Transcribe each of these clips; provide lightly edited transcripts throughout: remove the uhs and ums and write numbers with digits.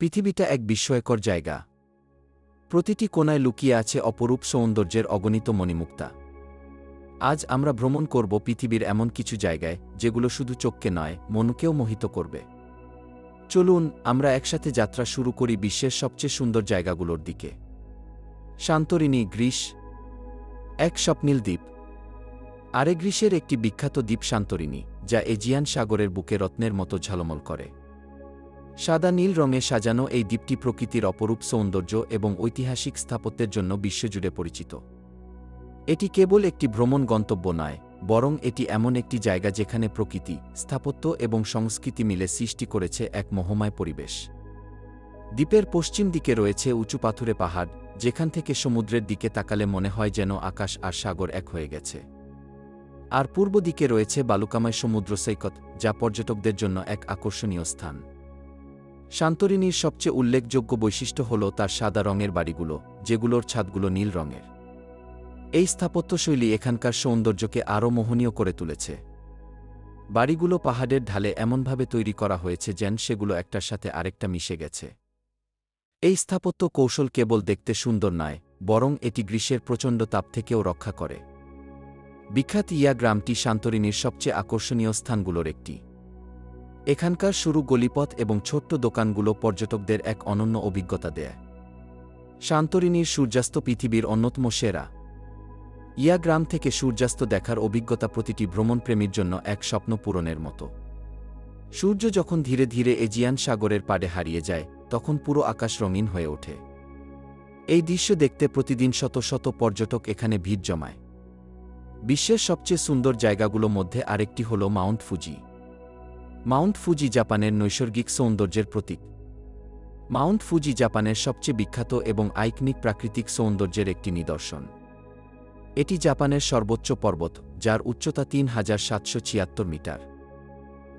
পৃথিবীটা এক বিস্ময়কর জায়গা। প্রতিটি কোণায় লুকিয়ে আছে অপরূপ সৌন্দর্যের অগণিত মণিমুক্তা। আজ আমরা ভ্রমণ করব পৃথিবীর এমন কিছু জায়গায় যেগুলো শুধু চোখকে নয়, মনকেও মোহিত করবে। চলুন আমরা একসাথে যাত্রা শুরু করি বিশ্বের সবচেয়ে সুন্দর জায়গাগুলোর দিকে। Santorini, Greece. এক স্বপ্নীল দ্বীপ। আরে গ্রিসের একটি বিখ্যাত দ্বীপ সান্তোরিনি, যা এজিয়ান সাগরের বুকে রত্নের মতো ঝলমল করে। সাদা নীল রঙে সাজানো এই দ্বীপটি প্রকৃতির অপরূপ সৌন্দর্য এবং ঐতিহাসিক স্থাপত্যের জন্য বিশ্বজুড়ে পরিচিত। এটি কেবল একটি ভ্রমণ গন্তব্য নয়, বরং এটি এমন একটি জায়গা যেখানে প্রকৃতি, স্থাপত্য এবং সংস্কৃতি মিলে সৃষ্টি করেছে এক মোহময় পরিবেশ। দ্বীপের পশ্চিম দিকে রয়েছে উঁচু পাথুরে পাহাড়, যেখান থেকে সমুদ্রের দিকে তাকালে মনে হয় যেন আকাশ আর সাগর এক হয়ে গেছে। আর পূর্ব দিকে রয়েছে বালুকাময় সমুদ্র সৈকত, যা পর্যটকদের জন্য এক আকর্ষণীয় স্থান। সান্তোরিনির সবচেয়ে উল্লেখযোগ্য বৈশিষ্ট্য হল তার সাদা রঙের বাড়িগুলো, যেগুলোর ছাদগুলো নীল রঙের। এই স্থাপত্যশৈলী এখানকার সৌন্দর্যকে আরও মোহনীয় করে তুলেছে। বাড়িগুলো পাহাড়ের ঢালে এমনভাবে তৈরি করা হয়েছে যেন সেগুলো একটার সাথে আরেকটা মিশে গেছে। এই স্থাপত্য কৌশল কেবল দেখতে সুন্দর নয়, বরং এটি গ্রীষ্মের প্রচণ্ড তাপ থেকেও রক্ষা করে। বিখ্যাত ইয়া গ্রামটি সান্তোরিনির সবচেয়ে আকর্ষণীয় স্থানগুলোর একটি। এখানকার সরু গলিপথ এবং ছোট্ট দোকানগুলো পর্যটকদের এক অনন্য অভিজ্ঞতা দেয়। সান্তোরিনির সূর্যাস্ত পৃথিবীর অন্যতম সেরা। ইয়া গ্রাম থেকে সূর্যাস্ত দেখার অভিজ্ঞতা প্রতিটি ভ্রমণপ্রেমীর জন্য এক স্বপ্ন পূরণের মতো। সূর্য যখন ধীরে ধীরে এজিয়ান সাগরের পাড়ে হারিয়ে যায়, তখন পুরো আকাশ রঙিন হয়ে ওঠে। এই দৃশ্য দেখতে প্রতিদিন শত শত পর্যটক এখানে ভিড় জমায়। বিশ্বের সবচেয়ে সুন্দর জায়গাগুলোর মধ্যে আরেকটি হল মাউন্ট ফুজি। মাউন্ট ফুজি জাপানের নৈসর্গিক সৌন্দর্যের প্রতীক। মাউন্ট ফুজি জাপানের সবচেয়ে বিখ্যাত এবং আইকনিক প্রাকৃতিক সৌন্দর্যের একটি নিদর্শন। এটি জাপানের সর্বোচ্চ পর্বত, যার উচ্চতা ৩,৭৭৬ মিটার।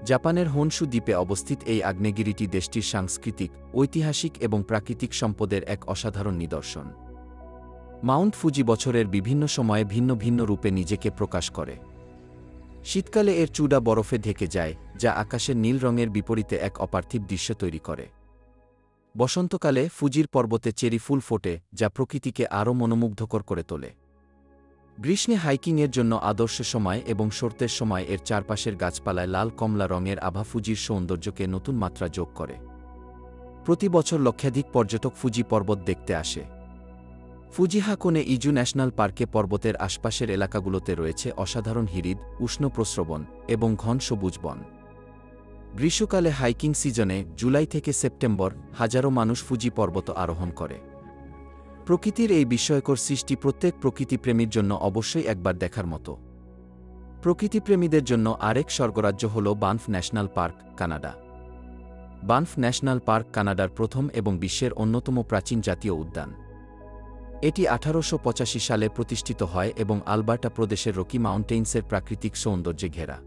জাপানের হোনশু দ্বীপে অবস্থিত এই আগ্নেয়গিরিটি দেশটির সাংস্কৃতিক, ঐতিহাসিক এবং প্রাকৃতিক সম্পদের এক অসাধারণ নিদর্শন। মাউন্ট ফুজি বছরের বিভিন্ন সময়ে ভিন্ন ভিন্ন রূপে নিজেকে প্রকাশ করে। শীতকালে এর চূড়া বরফে ঢেকে যায়, যা আকাশের নীল রঙের বিপরীতে এক অপার্থিব দৃশ্য তৈরি করে। বসন্তকালে ফুজির পর্বতে চেরি ফুল ফোটে, যা প্রকৃতিকে আরও মনোমুগ্ধকর করে তোলে। গ্রীষ্মে হাইকিংয়ের জন্য আদর্শ সময় এবং শরতের সময় এর চারপাশের গাছপালায় লাল কমলা রঙের আভা ফুজির সৌন্দর্যকে নতুন মাত্রা যোগ করে। প্রতি বছর লক্ষাধিক পর্যটক ফুজি পর্বত দেখতে আসে। ফুজিহাকোনে ইজু ন্যাশনাল পার্কে পর্বতের আশপাশের এলাকাগুলোতে রয়েছে অসাধারণ হিরিদ, উষ্ণ প্রস্রবণ এবং ঘন সবুজ বন। গ্রীষ্মকালে হাইকিং সিজনে জুলাই থেকে সেপ্টেম্বর হাজারো মানুষ ফুজি পর্বত আরোহণ করে। প্রকৃতির এই বিস্ময়কর সৃষ্টি প্রত্যেক প্রকৃতিপ্রেমীর জন্য অবশ্যই একবার দেখার মতো। প্রকৃতিপ্রেমীদের জন্য আরেক স্বর্গরাজ্য হল Banff national park, Canada. Banff national park কানাডার প্রথম এবং বিশ্বের অন্যতম প্রাচীন জাতীয় উদ্যান। এটি 1885 সালে প্রতিষ্ঠিত হয় এবং আলবার্টা প্রদেশের রকি মাউন্টেইনসের প্রাকৃতিক সৌন্দর্যে ঘেরা।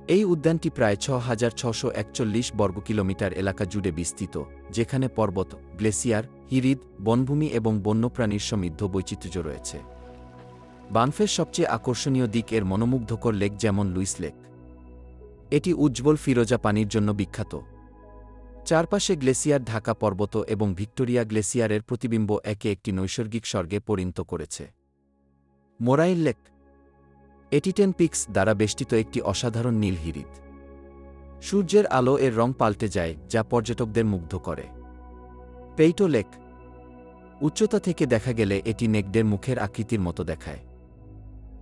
এই উদ্যানটি প্রায় 6,641 বর্গ কিলোমিটার এলাকা জুড়ে বিস্তৃত, যেখানে পর্বত, গ্লেসিয়ার, হিরিদ, বনভূমি এবং বন্যপ্রাণীর সমৃদ্ধ বৈচিত্র্য রয়েছে। বানফের সবচেয়ে আকর্ষণীয় দিক এর মনোমুগ্ধকর লেক, যেমন লুইস লেক। এটি উজ্জ্বল ফিরোজা পানির জন্য বিখ্যাত। চারপাশে গ্লেসিয়ার ঢাকা পর্বত এবং ভিক্টোরিয়া গ্লেসিয়ারের প্রতিবিম্ব একে একটি নৈসর্গিক স্বর্গে পরিণত করেছে। মোরাইল লেক। এটি টেন পিকস দ্বারা বেষ্টিত একটি অসাধারণ নীল হিরিদ। সূর্যের আলো এর রং পাল্টে যায়, যা পর্যটকদের মুগ্ধ করে। পেইটো লেক। উচ্চতা থেকে দেখা গেলে এটি নেকড়ের মুখের আকৃতির মতো দেখায়।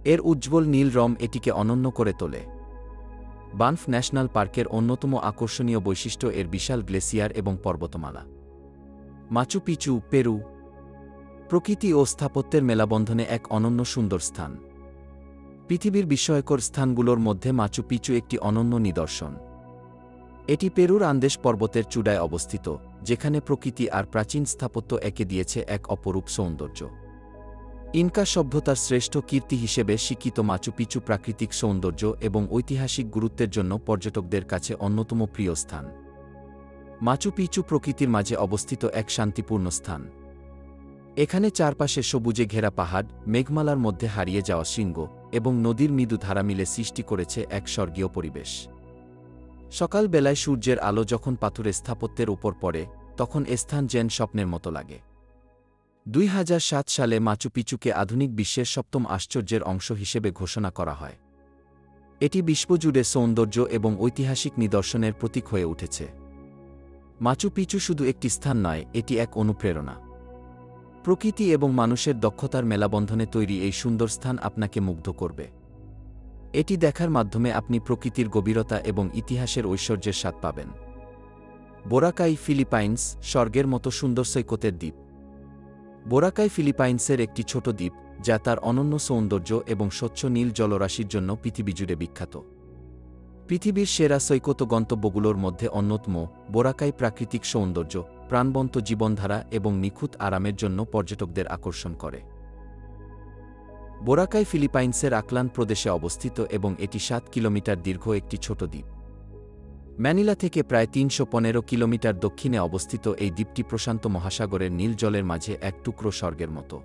এর উজ্জ্বল নীল রং এটিকে অনন্য করে তোলে। বানফ ন্যাশনাল পার্কের অন্যতম আকর্ষণীয় বৈশিষ্ট্য এর বিশাল গ্লেসিয়ার এবং পর্বতমালা। Machu Picchu, Peru. প্রকৃতি ও স্থাপত্যের মেলাবন্ধনে এক অনন্য সুন্দর স্থান। পৃথিবীর বিস্ময়কর স্থানগুলোর মধ্যে মাচু পিচু একটি অনন্য নিদর্শন। এটি পেরুর আন্দেস পর্বতের চূড়ায় অবস্থিত, যেখানে প্রকৃতি আর প্রাচীন স্থাপত্য একে দিয়েছে এক অপরূপ সৌন্দর্য। ইনকা সভ্যতার শ্রেষ্ঠ কীর্তি হিসেবে স্বীকৃত মাচু পিচু প্রাকৃতিক সৌন্দর্য এবং ঐতিহাসিক গুরুত্বের জন্য পর্যটকদের কাছে অন্যতম প্রিয় স্থান। মাচু পিচু প্রকৃতির মাঝে অবস্থিত এক শান্তিপূর্ণ স্থান। এখানে চারপাশে সবুজে ঘেরা পাহাড়, মেঘমালার মধ্যে হারিয়ে যাওয়া শৃঙ্গ এবং নদীর মৃদু ধারা মিলে সৃষ্টি করেছে এক স্বর্গীয় পরিবেশ। সকালবেলায় সূর্যের আলো যখন পাথুরে স্থাপত্যের উপর পড়ে, তখন এ স্থান যেন স্বপ্নের মতো লাগে। 2007 সালে মাচু পিচুকে আধুনিক বিশ্বের 7ম আশ্চর্যের অংশ হিসেবে ঘোষণা করা হয়। এটি বিশ্বজুড়ে সৌন্দর্য এবং ঐতিহাসিক নিদর্শনের প্রতীক হয়ে উঠেছে। মাচু পিচু শুধু একটি স্থান নয়, এটি এক অনুপ্রেরণা। প্রকৃতি এবং মানুষের দক্ষতার মেলাবন্ধনে তৈরি এই সুন্দর স্থান আপনাকে মুগ্ধ করবে। এটি দেখার মাধ্যমে আপনি প্রকৃতির গভীরতা এবং ইতিহাসের ঐশ্বর্যের স্বাদ পাবেন। বোরাকাই, ফিলিপাইন্স, স্বর্গের মতো সুন্দর সৈকতের দ্বীপ। বোরাকাই ফিলিপাইন্সের একটি ছোট দ্বীপ, যা তার অনন্য সৌন্দর্য এবং স্বচ্ছ নীল জলরাশির জন্য পৃথিবীজুড়ে বিখ্যাত। পৃথিবীর সেরা সৈকত গন্তব্যগুলোর মধ্যে অন্যতম, বোরাকাই প্রাকৃতিক সৌন্দর্য, প্রাণবন্ত জীবনধারা এবং নিখুঁত আরামের জন্য পর্যটকদের আকর্ষণ করে। বোরাকাই ফিলিপাইন্সের আকলান প্রদেশে অবস্থিত এবং এটি 7 কিলোমিটার দীর্ঘ একটি ছোট দ্বীপ। ম্যানিলা থেকে প্রায় 315 কিলোমিটার দক্ষিণে অবস্থিত এই দ্বীপটি প্রশান্ত মহাসাগরের নীল জলের মাঝে এক টুকরো স্বর্গের মতো।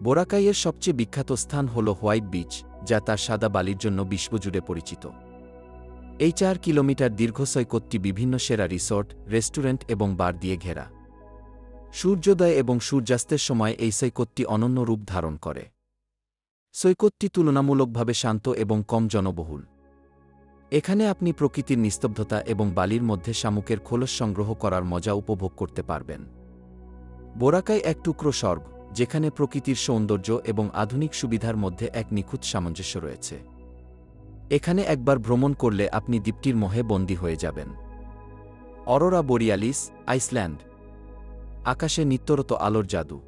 বোরাকাইয়ের সবচেয়ে বিখ্যাত স্থান হল হোয়াইট বিচ, যা তার সাদা বালির জন্য বিশ্বজুড়ে পরিচিত। এই 4 কিলোমিটার দীর্ঘ সৈকতটি বিভিন্ন সেরা রিসোর্ট, রেস্টুরেন্ট এবং বার দিয়ে ঘেরা। সূর্যোদয় এবং সূর্যাস্তের সময় এই সৈকতটি অনন্য রূপ ধারণ করে। সৈকতটি তুলনামূলকভাবে শান্ত এবং কম জনবহুল। এখানে আপনি প্রকৃতির নিস্তব্ধতা এবং বালির মধ্যে শামুকের খোলস সংগ্রহ করার মজা উপভোগ করতে পারবেন। বোরাকাই এক টুকরো স্বর্গ, যেখানে প্রকৃতির সৌন্দর্য এবং আধুনিক সুবিধার মধ্যে এক নিখুঁত সামঞ্জস্য রয়েছে। এখানে একবার ভ্রমণ করলে আপনি দ্বীপটির মোহে বন্দী হয়ে যাবেন। Aurora borealis, Iceland. আকাশে নিত্যরত আলোর জাদু।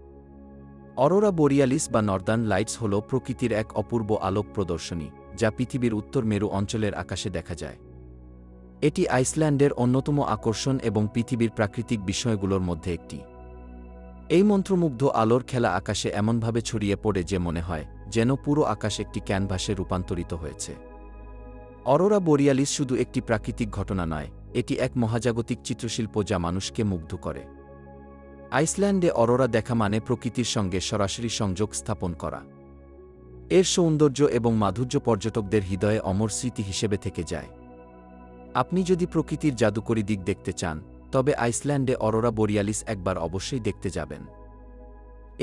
অরোরা বোরিয়ালিস বা নর্দার্ন লাইটস হল প্রকৃতির এক অপূর্ব আলোক প্রদর্শনী, যা পৃথিবীর উত্তর মেরু অঞ্চলের আকাশে দেখা যায়। এটি আইসল্যান্ডের অন্যতম আকর্ষণ এবং পৃথিবীর প্রাকৃতিক বিষয়গুলোর মধ্যে একটি। এই মন্ত্রমুগ্ধ আলোর খেলা আকাশে এমনভাবে ছড়িয়ে পড়ে যে মনে হয় যেন পুরো আকাশ একটি ক্যানভাসে রূপান্তরিত হয়েছে। অরোরা বোরিয়ালিস শুধু একটি প্রাকৃতিক ঘটনা নয়, এটি এক মহাজাগতিক চিত্রশিল্প যা মানুষকে মুগ্ধ করে। আইসল্যান্ডে অরোরা দেখা মানে প্রকৃতির সঙ্গে সরাসরি সংযোগ স্থাপন করা। এর সৌন্দর্য এবং মাধুর্য পর্যটকদের হৃদয়ে অমর স্মৃতি হিসেবে থেকে যায়। আপনি যদি প্রকৃতির জাদুকরী দিক দেখতে চান, তবে আইসল্যান্ডে অরোরা বোরিয়ালিস একবার অবশ্যই দেখতে যাবেন।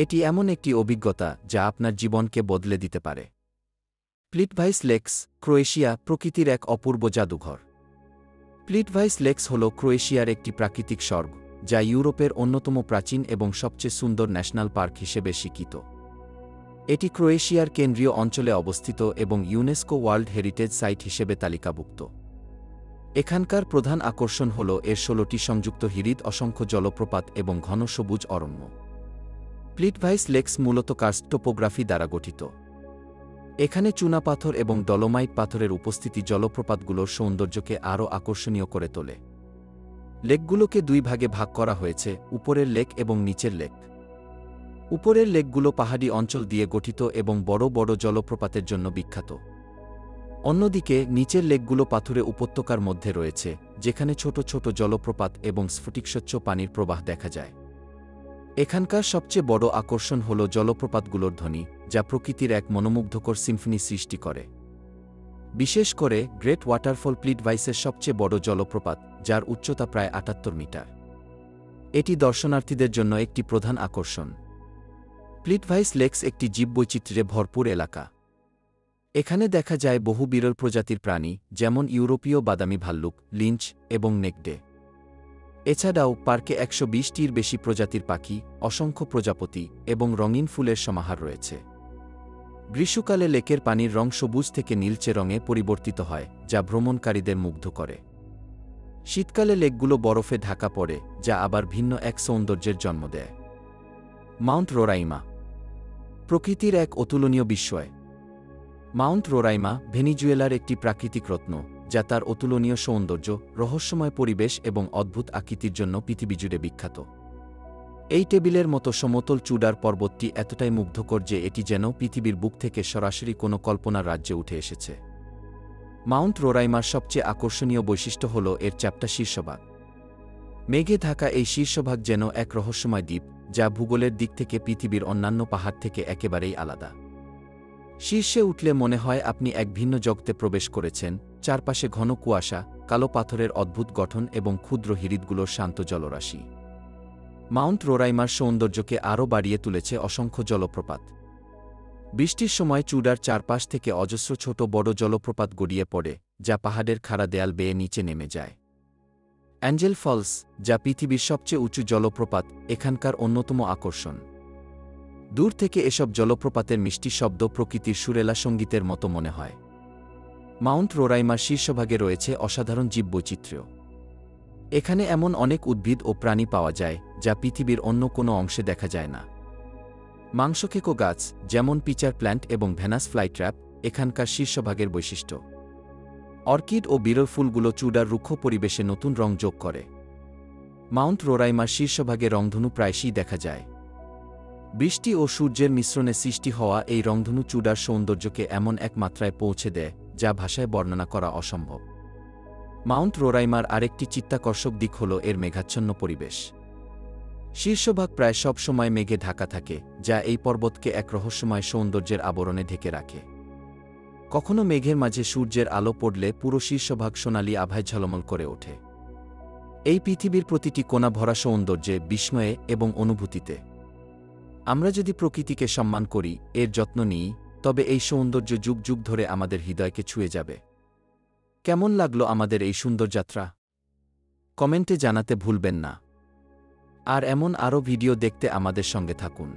এটি এমন একটি অভিজ্ঞতা যা আপনার জীবনকে বদলে দিতে পারে। প্লিটভাইস লেকস, ক্রোয়েশিয়া, প্রকৃতির এক অপূর্ব জাদুঘর। প্লিটভাইস লেকস হল ক্রোয়েশিয়ার একটি প্রাকৃতিক স্বর্গ, যা ইউরোপের অন্যতম প্রাচীন এবং সবচেয়ে সুন্দর ন্যাশনাল পার্ক হিসেবে স্বীকৃত। এটি ক্রোয়েশিয়ার কেন্দ্রীয় অঞ্চলে অবস্থিত এবং ইউনেস্কো ওয়ার্ল্ড হেরিটেজ সাইট হিসেবে তালিকাভুক্ত। এখানকার প্রধান আকর্ষণ হল এর 16টি সংযুক্ত হ্রদ, অসংখ্য জলপ্রপাত এবং ঘন সবুজ অরণ্য। প্লিটভাইস লেকস মূলত কার্স্ট টোপোগ্রাফি দ্বারা গঠিত। এখানে চুনাপাথর এবং ডলোমাইট পাথরের উপস্থিতি জলপ্রপাতগুলোর সৌন্দর্যকে আরও আকর্ষণীয় করে তোলে। লেকগুলোকে 2 ভাগে ভাগ করা হয়েছে, উপরের লেক এবং নিচের লেক। উপরের লেকগুলো পাহাড়ি অঞ্চল দিয়ে গঠিত এবং বড় বড় জলপ্রপাতের জন্য বিখ্যাত। অন্যদিকে নিচের লেকগুলো পাথুরে উপত্যকার মধ্যে রয়েছে, যেখানে ছোট ছোট জলপ্রপাত এবং স্ফটিকস্বচ্ছ পানির প্রবাহ দেখা যায়। এখানকার সবচেয়ে বড় আকর্ষণ হল জলপ্রপাতগুলোর ধ্বনি, যা প্রকৃতির এক মনোমুগ্ধকর সিম্ফনি সৃষ্টি করে। বিশেষ করে গ্রেট ওয়াটারফল প্লিটভাইসের সবচেয়ে বড় জলপ্রপাত, যার উচ্চতা প্রায় 78 মিটার। এটি দর্শনার্থীদের জন্য একটি প্রধান আকর্ষণ। প্লিটভাইস লেকস একটি জীববৈচিত্র্যে ভরপুর এলাকা। এখানে দেখা যায় বহু বিরল প্রজাতির প্রাণী, যেমন ইউরোপীয় বাদামি ভাল্লুক, লিঞ্চ এবং নেকড়ে। এছাড়াও পার্কে 120টির বেশি প্রজাতির পাখি, অসংখ্য প্রজাপতি এবং রঙিন ফুলের সমাহার রয়েছে। গ্রীষ্মকালে লেকের পানির রং সবুজ থেকে নীলচে রঙে পরিবর্তিত হয়, যা ভ্রমণকারীদের মুগ্ধ করে। শীতকালে লেকগুলো বরফে ঢাকা পড়ে, যা আবার ভিন্ন এক সৌন্দর্যের জন্ম দেয়। মাউন্ট রোরাইমা, প্রকৃতির এক অতুলনীয় বিস্ময়। মাউন্ট রোরাইমা ভেনিজুয়েলার একটি প্রাকৃতিক রত্ন, যা তার অতুলনীয় সৌন্দর্য, রহস্যময় পরিবেশ এবং অদ্ভুত আকৃতির জন্য পৃথিবীজুড়ে বিখ্যাত। এই টেবিলের মতো সমতল চূড়ার পর্বতটি এতটাই মুগ্ধকর যে এটি যেন পৃথিবীর বুক থেকে সরাসরি কোনো কল্পনার রাজ্যে উঠে এসেছে। মাউন্ট রোরাইমার সবচেয়ে আকর্ষণীয় বৈশিষ্ট্য হল এর চ্যাপ্টা শীর্ষভাগ। মেঘে ঢাকা এই শীর্ষভাগ যেন এক রহস্যময় দ্বীপ, যা ভূগোলের দিক থেকে পৃথিবীর অন্যান্য পাহাড় থেকে একেবারেই আলাদা। শীর্ষে উঠলে মনে হয় আপনি এক ভিন্ন জগতে প্রবেশ করেছেন, চারপাশে ঘন কুয়াশা, কালো পাথরের অদ্ভুত গঠন এবং ক্ষুদ্র হিরিতগুলোর শান্ত জলরাশি। মাউন্ট রোরাইমার সৌন্দর্যকে আরও বাড়িয়ে তুলেছে অসংখ্য জলপ্রপাত। বৃষ্টির সময় চূড়ার চারপাশ থেকে অজস্র ছোট বড় জলপ্রপাত গড়িয়ে পড়ে, যা পাহাড়ের খাড়া দেয়াল বেয়ে নিচে নেমে যায়। অ্যাঞ্জেল ফলস, যা পৃথিবীর সবচেয়ে উঁচু জলপ্রপাত, এখানকার অন্যতম আকর্ষণ। দূর থেকে এসব জলপ্রপাতের মিষ্টি শব্দ প্রকৃতির সুরেলা সঙ্গীতের মতো মনে হয়। মাউন্ট রোরাইমার শীর্ষভাগে রয়েছে অসাধারণ জীববৈচিত্র্য। এখানে এমন অনেক উদ্ভিদ ও প্রাণী পাওয়া যায়, যা পৃথিবীর অন্য কোনো অংশে দেখা যায় না। মাংসখেকো গাছ, যেমন পিচার প্ল্যান্ট এবং ভেনাস ফ্লাইট্র্যাপ, এখানকার শীর্ষভাগের বৈশিষ্ট্য। অর্কিড ও বিরল ফুলগুলো চূড়ার রুক্ষ পরিবেশে নতুন রং যোগ করে। মাউন্ট রোরাইমার শীর্ষভাগে রংধনু প্রায়শই দেখা যায়। বৃষ্টি ও সূর্যের মিশ্রণে সৃষ্টি হওয়া এই রংধনু চূড়ার সৌন্দর্যকে এমন এক মাত্রায় পৌঁছে দেয়, যা ভাষায় বর্ণনা করা অসম্ভব। মাউন্ট রোরাইমার আরেকটি চিত্তাকর্ষক দিক হল এর মেঘাচ্ছন্ন পরিবেশ। শীর্ষভাগ প্রায় সব সময় মেঘে ঢাকা থাকে, যা এই পর্বতকে এক রহস্যময় সৌন্দর্যের আবরণে ঢেকে রাখে। কখনো মেঘের মাঝে সূর্যের আলো পড়লে পুরো শীর্ষভাগ সোনালি আভায় ঝলমল করে ওঠে। এই পৃথিবীর প্রতিটি কোণা ভরা সৌন্দর্যে, বিস্ময়ে এবং অনুভূতিতে। আমরা যদি প্রকৃতিকে সম্মান করি, এর যত্ন নিই, তবে এই সৌন্দর্য যুগ যুগ ধরে আমাদের হৃদয়কে ছুঁয়ে যাবে। কেমন লাগলো আমাদের এই সুন্দর যাত্রা? কমেন্টে জানাতে ভুলবেন না। আর এমন আরও ভিডিও দেখতে আমাদের সঙ্গে থাকুন।